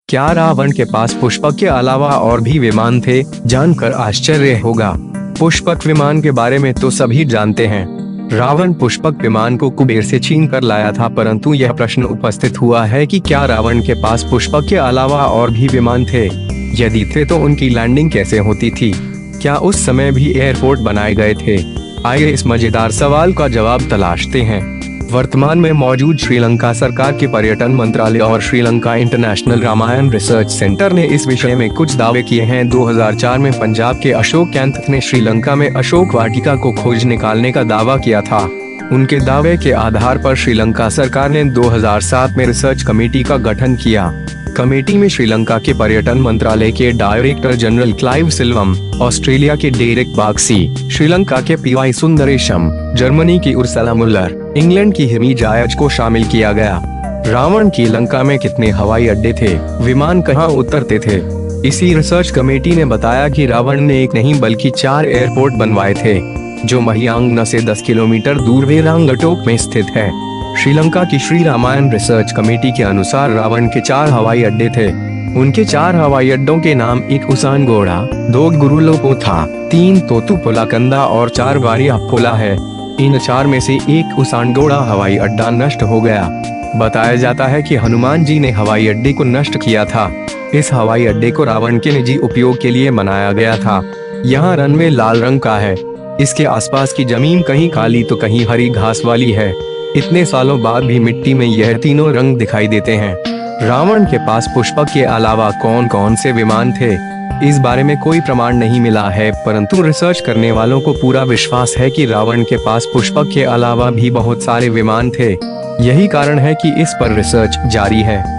क्या रावण के पास पुष्पक के अलावा और भी विमान थे? जानकर आश्चर्य होगा। पुष्पक विमान के बारे में तो सभी जानते हैं। रावण पुष्पक विमान को कुबेर से छीन कर लाया था, परंतु यह प्रश्न उपस्थित हुआ है कि क्या रावण के पास पुष्पक के अलावा और भी विमान थे? यदि थे तो उनकी लैंडिंग कैसे होती थी? क्या उस समय भी एयरपोर्ट बनाए गए थे? आइए इस मजेदार सवाल का जवाब तलाशते हैं। वर्तमान में मौजूद श्रीलंका सरकार के पर्यटन मंत्रालय और Sri Lanka international Ramayana research centre ने इस विषय में कुछ दावे किए हैं। 2004 में पंजाब के अशोक कैंथ ने श्रीलंका में अशोक वाटिका को खोज निकालने का दावा किया था। उनके दावे के आधार पर श्रीलंका सरकार ने 2007 में रिसर्च कमेटी का गठन किया। कमेटी में श्रीलंका के पर्यटन मंत्रालय के डायरेक्टर जनरल क्लाइव सिल्वम, ऑस्ट्रेलिया के डेरेक बाक्सी, श्रीलंका के पीवाई सुंदरेशम, जर्मनी की उर्सला मुल्लर, इंग्लैंड की हिमी जायज को शामिल किया गया। रावण की लंका में कितने हवाई अड्डे थे? विमान कहां उतरते थे? इसी रिसर्च कमेटी ने बताया कि रावण ने एक नहीं बल्कि 4 एयरपोर्ट बनवाए थे, जो महियांगना से 10 किलोमीटर दूर वेरांगटोक में स्थित है। श्रीलंका की श्री रामायण रिसर्च कमेटी के अनुसार रावण के 4 हवाई अड्डे थे। उनके 4 हवाई अड्डों के नाम 1 उसानगोड़ा, 2 गुरुलोपोथा, 3 तोतुपुलाकंदा और 4 वारियापोला है। इन 4 में से 1 उसानगोड़ा हवाई अड्डा नष्ट हो गया। बताया जाता है कि हनुमान जी ने हवाई अड्डे को नष्ट किया था। इस हवाई अड्डे को रावण के निजी उपयोग के लिए बनाया गया था। यहाँ रनवे लाल रंग का है। इसके आसपास की जमीन कहीं काली तो कहीं हरी घास वाली है। इतने सालों बाद भी मिट्टी में यह तीनों रंग दिखाई देते हैं। रावण के पास पुष्पक के अलावा कौन कौन से विमान थे? इस बारे में कोई प्रमाण नहीं मिला है, परंतु रिसर्च करने वालों को पूरा विश्वास है कि रावण के पास पुष्पक के अलावा भी बहुत सारे विमान थे। यही कारण है कि इस पर रिसर्च जारी है।